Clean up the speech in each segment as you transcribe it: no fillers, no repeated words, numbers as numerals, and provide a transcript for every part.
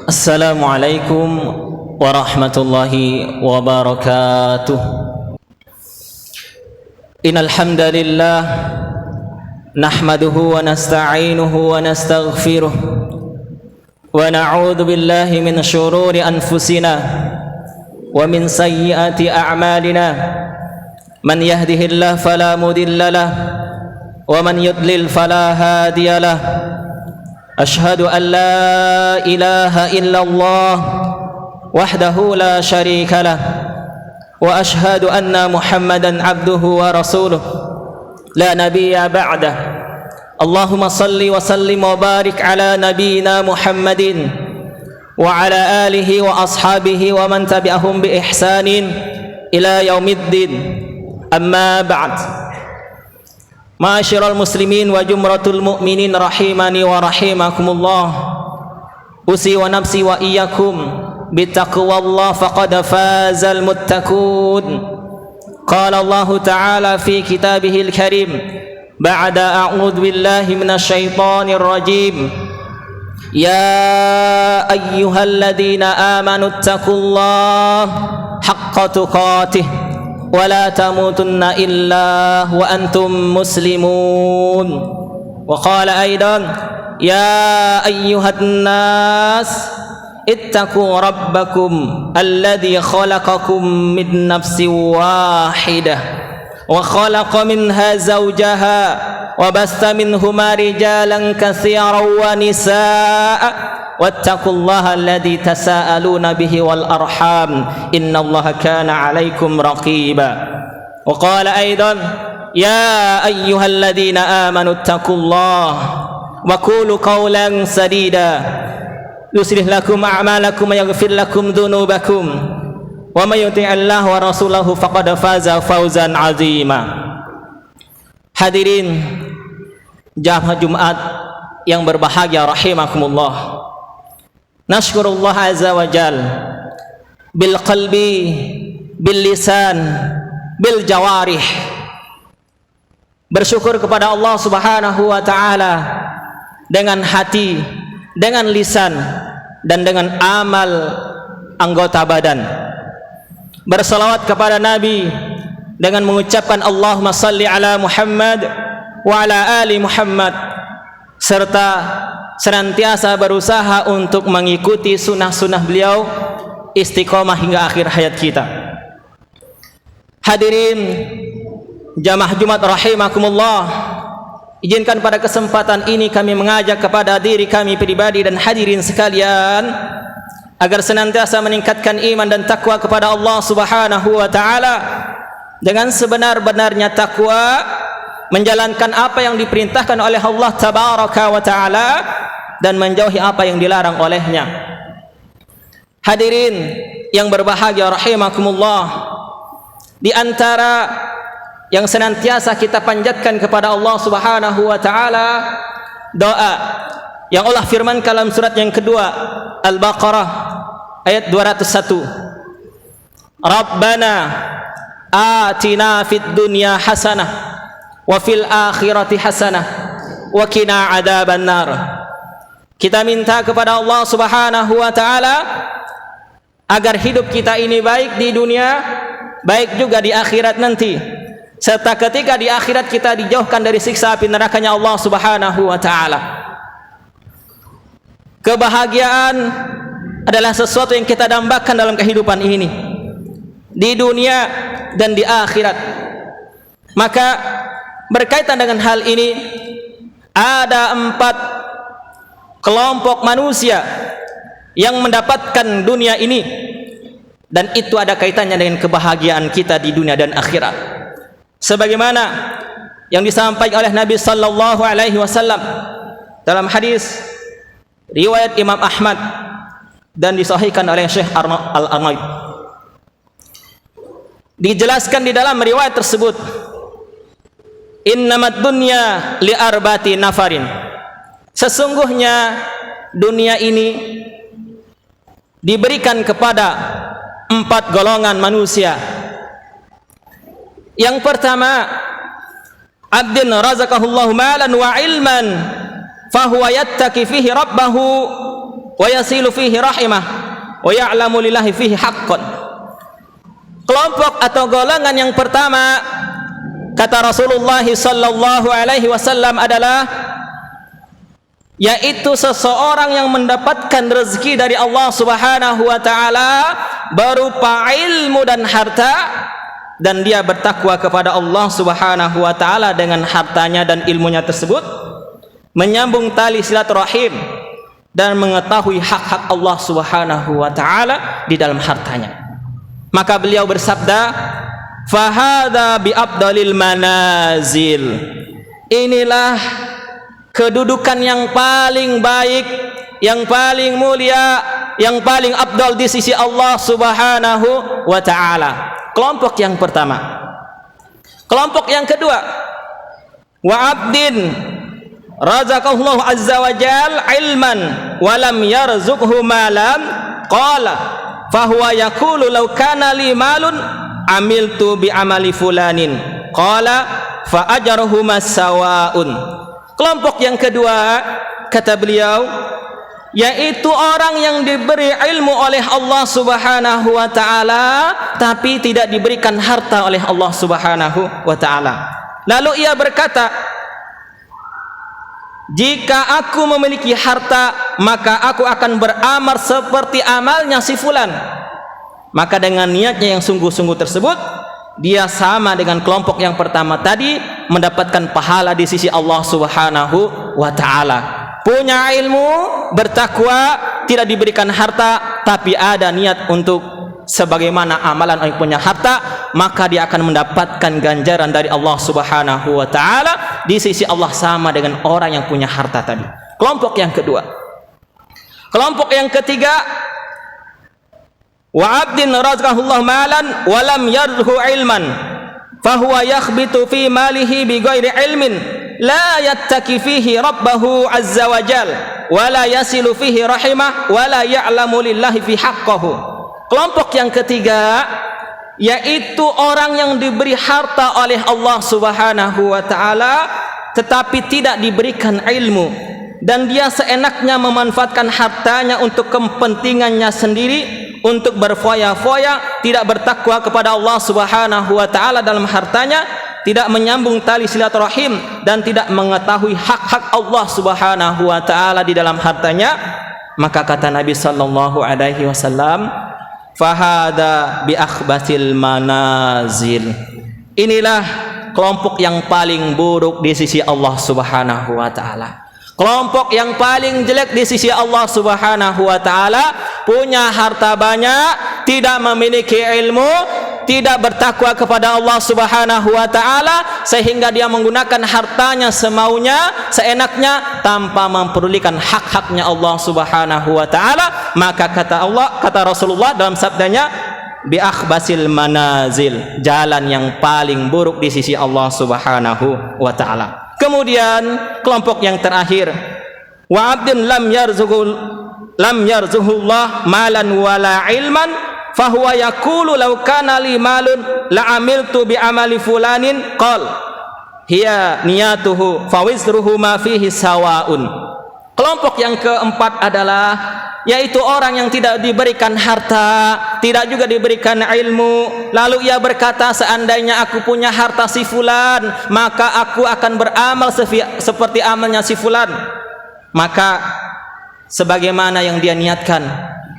Assalamualaikum warahmatullahi wabarakatuh. Innal hamdalillah nahmaduhu wa nasta'inuhu wa nastaghfiruh wa na'udzu billahi min shururi anfusina wa min sayyiati a'malina. Man yahdihillahu fala mudilla lahu wa man yudlil fala hadiya lahu. Ashhadu an la ilaha illallah wahdahu la syarika lah wa ashhadu anna Muhammadan abduhu wa rasuluh la nabiyya ba'dah. Allahumma salli wa sallim wa barik ala nabiyyina Muhammadin wa ala alihi wa ashabihi wa man tabi'ahum bi ihsanin ila yaumiddin. Amma ba'd. Ma'asyiral muslimin wa jumratul mu'minin rahimani wa rahimakumullah. Usi wa nafsi wa iyyakum bittaqwallah faqad fazal muttaqun. Qala Allah ta'ala fi kitabihil karim ba'da a'udzu billahi minasyaitonir rajim. Ya ayyuhalladzina amanu taqullaha haqqa tuqatih wa la tamutunna illa wa antum muslimun. Wa qala aidan ya ayyuhan nas ittaqu rabbakum alladhi khalaqakum min nafsin wahidah wa khalaqa minha zawjaha wa basta minhuma rijalan katsiran wa nisaa wattaqullaha alladhi tasaaluna bihi wal arham innallaha kana 'alaikum raqiba. Wa qala aidan ya ayyuhalladzina amanu taqullaha wa qulu qawlan sadida yuslih lakum a'malakum wa yaghfir lakum dhunubakum wa may yuti'illaha wa rasulahu faqad faza fawzan 'azima. Hadirin jamaah Jumat yang berbahagia rahimakumullah. Nashkurullah azza wa jal bil qalbi bil lisan bil jawarih. Bersyukur kepada Allah Subhanahu wa taala dengan hati, dengan lisan dan dengan amal anggota badan. Bersalawat kepada Nabi dengan mengucapkan Allahumma salli ala Muhammad wa ala ali Muhammad, serta senantiasa berusaha untuk mengikuti sunnah-sunnah beliau istiqomah hingga akhir hayat kita. Hadirin jamaah Jumat rahimakumullah, izinkan pada kesempatan ini kami mengajak kepada diri kami pribadi dan hadirin sekalian agar senantiasa meningkatkan iman dan takwa kepada Allah Subhanahu wa taala dengan sebenar-benarnya takwa, menjalankan apa yang diperintahkan oleh Allah tabaraka wa taala dan menjauhi apa yang dilarang olehnya. Hadirin yang berbahagia rahimakumullah, di antara yang senantiasa kita panjatkan kepada Allah Subhanahu wa taala doa yang Allah firman dalam surat yang kedua Al-Baqarah ayat 201. Rabbana atina fid dunya hasanah wa fil akhirati hasanah wa qina adzaban nar. Kita minta kepada Allah Subhanahu wa taala agar hidup kita ini baik di dunia, baik juga di akhirat nanti, serta ketika di akhirat kita dijauhkan dari siksa api nerakanya Allah Subhanahu wa taala. Kebahagiaan adalah sesuatu yang kita dambakan dalam kehidupan ini, di dunia dan di akhirat. Maka berkaitan dengan hal ini, ada 4 kelompok manusia yang mendapatkan dunia ini, dan itu ada kaitannya dengan kebahagiaan kita di dunia dan akhirat. Sebagaimana yang disampaikan oleh Nabi sallallahu alaihi wasallam dalam hadis riwayat Imam Ahmad dan disahihkan oleh Syekh Al-Arnaud. Dijelaskan di dalam riwayat tersebut, innamad dunya li arba'ati nafarin. Sesungguhnya dunia ini diberikan kepada 4 golongan manusia. Yang pertama, abdin razaqahullahu malan wa ilman fahuwa yattaqi fihi rabbahu wa yasilu fihi rahimah wa ya'lamu lillahi fihi haqqan. Kelompok atau golongan yang pertama kata Rasulullah sallallahu alaihi wasallam adalah yaitu seseorang yang mendapatkan rezeki dari Allah Subhanahu wa taala berupa ilmu dan harta, dan dia bertakwa kepada Allah Subhanahu wa taala dengan hartanya dan ilmunya tersebut, menyambung tali silaturahim dan mengetahui hak-hak Allah Subhanahu wa taala di dalam hartanya. Maka beliau bersabda, "Fahadha bi afdalil manazil." Inilah kedudukan yang paling baik, yang paling mulia, yang paling afdal di sisi Allah Subhanahu wa taala. Kelompok yang pertama. Kelompok yang kedua, wa abdin razaqallahu azza wa jal ilman wa lam yarzuqhu malan qala fahuwa yaqulu law kana li malun amiltu bi amali fulanin qala fa ajruhuma sawaun. Kelompok yang kedua kata beliau yaitu orang yang diberi ilmu oleh Allah Subhanahu wa taala tapi tidak diberikan harta oleh Allah Subhanahu wa taala. Lalu ia berkata, jika aku memiliki harta maka aku akan beramal seperti amalnya si fulan. Maka dengan niatnya yang sungguh-sungguh tersebut, dia sama dengan kelompok yang pertama tadi, mendapatkan pahala di sisi Allah Subhanahu wa taala. Punya ilmu, bertakwa, tidak diberikan harta, tapi ada niat untuk sebagaimana amalan orang punya harta, maka dia akan mendapatkan ganjaran dari Allah Subhanahu wa taala di sisi Allah sama dengan orang yang punya harta tadi. Kelompok yang kedua. Kelompok yang ketiga, wa abdin razaqahullahu malan wa lam yarzuqhu ilman fahuwa yakhbitu fi malihi bighairi ilmin la yattaki fihi rabbahu azza wa jal wa la yasilu fihi rahimah wa la ya'lamu lillahi fi haqqahu. Kelompok yang ketiga yaitu orang yang diberi harta oleh Allah Subhanahu wa taala tetapi tidak diberikan ilmu, dan dia seenaknya memanfaatkan hartanya untuk kepentingannya sendiri, untuk berfoya-foya, tidak bertakwa kepada Allah Subhanahu wa taala dalam hartanya, tidak menyambung tali silaturahim, dan tidak mengetahui hak-hak Allah Subhanahu wa taala di dalam hartanya. Maka kata Nabi sallallahu alaihi wasallam, fahada bi akhbatil manazil. Inilah kelompok yang paling buruk di sisi Allah Subhanahu wa taala. Kelompok yang paling jelek di sisi Allah Subhanahu wa taala, punya harta banyak, tidak memiliki ilmu, tidak bertakwa kepada Allah Subhanahu wa taala, sehingga dia menggunakan hartanya semaunya, seenaknya, tanpa mempedulikan hak-haknya Allah Subhanahu wa taala. Maka kata Rasulullah dalam sabdanya, bi akhbasil manazil, jalan yang paling buruk di sisi Allah Subhanahu wa taala. Kemudian kelompok yang terakhir, wa abdin lam yarzuqullah malan wala ilman fahuwa yaqulu law kana li malun la amiltu bi amali fulanin qal hiya niyatuhu fa wizruhu ma fihi sawaun. Kelompok yang keempat adalah yaitu orang yang tidak diberikan harta, tidak juga diberikan ilmu, lalu ia berkata, seandainya aku punya harta si fulan, maka aku akan beramal seperti amalnya si fulan. Maka sebagaimana yang dia niatkan,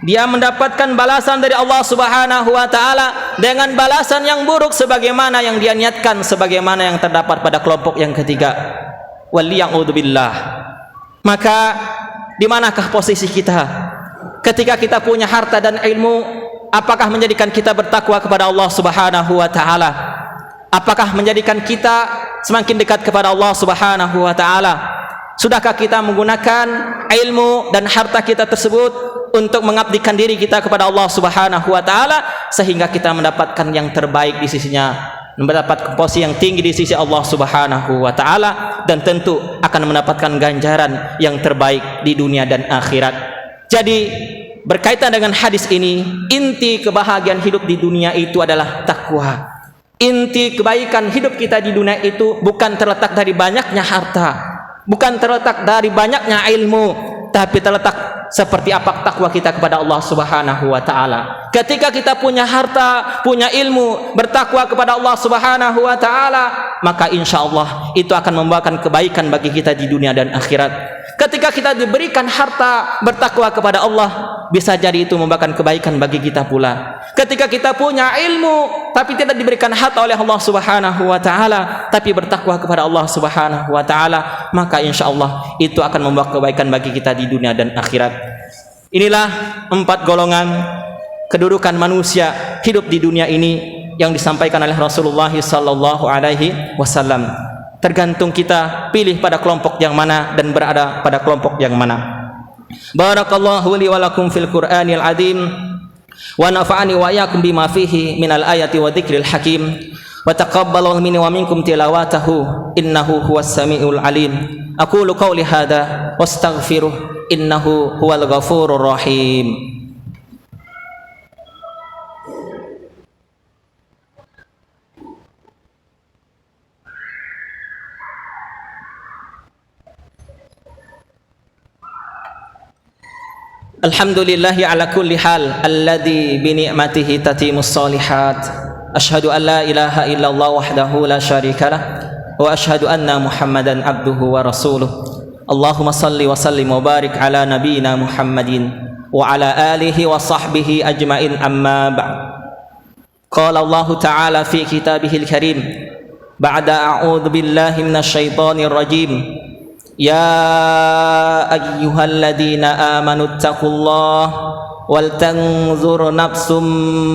dia mendapatkan balasan dari Allah Subhanahu wa taala dengan balasan yang buruk sebagaimana yang dia niatkan, sebagaimana yang terdapat pada kelompok yang ketiga. Waliya'udzubillah. Maka di manakah posisi kita ketika kita punya harta dan ilmu? Apakah menjadikan kita bertakwa kepada Allah Subhanahu wa taala? Apakah menjadikan kita semakin dekat kepada Allah Subhanahu wa taala? Sudahkah kita menggunakan ilmu dan harta kita tersebut untuk mengabdikan diri kita kepada Allah Subhanahu wa taala sehingga kita mendapatkan yang terbaik di sisinya, mendapat posisi yang tinggi di sisi Allah Subhanahu wa taala, dan tentu akan mendapatkan ganjaran yang terbaik di dunia dan akhirat. Jadi berkaitan dengan hadis ini, inti kebahagiaan hidup di dunia itu adalah takwa. Inti kebaikan hidup kita di dunia itu bukan terletak dari banyaknya harta, bukan terletak dari banyaknya ilmu, tapi terletak seperti apa takwa kita kepada Allah Subhanahu wa taala. Ketika kita punya harta, punya ilmu, bertakwa kepada Allah Subhanahu wa taala, maka insyaallah itu akan membawakan kebaikan bagi kita di dunia dan akhirat. Ketika kita diberikan harta, bertakwa kepada Allah, bisa jadi itu membawakan kebaikan bagi kita pula. Ketika kita punya ilmu tapi tidak diberikan harta oleh Allah Subhanahu wa taala, tapi bertakwa kepada Allah Subhanahu wa taala, maka insyaallah itu akan membawa kebaikan bagi kita di dunia dan akhirat. Inilah 4 golongan kedudukan manusia hidup di dunia ini yang disampaikan oleh Rasulullah sallallahu alaihi wasallam. Tergantung kita pilih pada kelompok yang mana dan berada pada kelompok yang mana. Barakallahu li wa lakum fil Qur'anil azim wa nafa'ani wa iyyakum bima fihi minal ayati wa dzikril hakim wa taqabbalallahu minni wa minkum tilawatahu innahu huwas samiul alim. Aqulu qawli hadza wastaghfiruh innahu huwal ghafurur rahim. Alhamdulillahi ala kulli hal alladhi bi ni'matihi tatimus shalihat. Asyhadu an la ilaha illallah wahdahu la syarikalah wa asyhadu anna Muhammadan abduhu wa rasuluh. Allahumma salli wa sallim wa barik ala nabiyyina Muhammadin wa ala alihi wa sahbihi ajmain amma ba'd. Qala Allah ta'ala fi kitabihil karim ba'da a'udzu billahi minasy syaithanir rajim. Ya ayyuhalladzina amanu taqullaha wal tanzur nafsum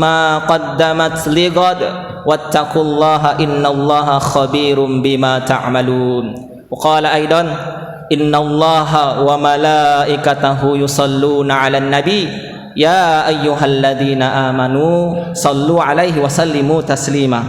ma qaddamat lighad wattaqullaha innallaha khabirum bima ta'malun. Wa qala aidan innallaha wa malaikatahu yusalluna 'alan nabi ya ayyuhalladzina amanu sallu 'alaihi wa sallimu taslima.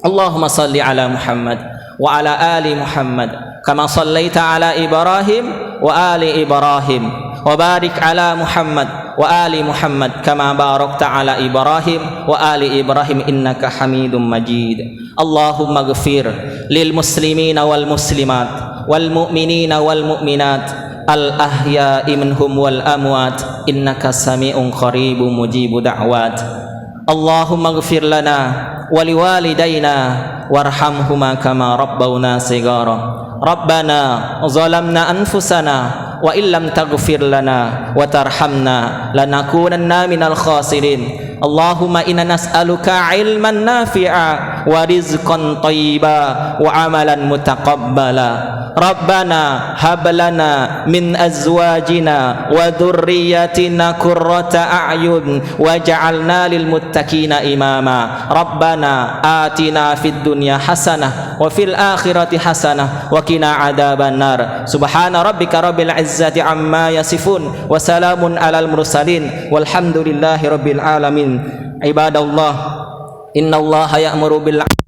Allahumma salli 'ala Muhammad wa 'ala ali Muhammad kama sallaita ala Ibrahim wa ali Ibrahim wa barik ala Muhammad wa ali Muhammad kama barakta ala Ibrahim wa ali Ibrahim innaka Hamidum Majid. Allahumma ighfir lil muslimina wal muslimat wal mu'minina wal mu'minat al ahya'i minhum wal amwat innaka sami'un qaribun mujibu da'wat. Allahumma ighfir lana wa liwalidayna warhamhuma kama rabbawna sigara. Rabbana zalamna anfusana wa illam taghfir lana wa tarhamna lanakunanna minal khasirin. Allahumma inna nas'aluka ilman nafi'a wa rizqan thayyiba wa amalan mutaqabbala. Rabbana hab lana min azwajina wa dhurriyyatina qurrata a'yun waj'alna lil muttaqina imama. Rabbana atina fid dunya hasanah wa fil akhirati hasanah wa qina adzaban nar. Subhana rabbika rabbil izzati amma yasifun wa salamun alal mursalin walhamdulillahi rabbil alamin. Ibadallah innallaha ya'muru bil 'adli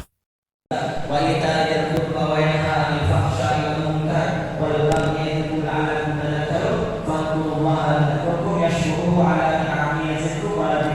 wa itaa'il qurba wa yanha 'anil fahsya'i wal munkar wal baghi ya'idhukum la'allakum tadhakkarun fadhkurullaha yadhkurkum yashkuruhu 'ala ni'amihi yazidkum wa la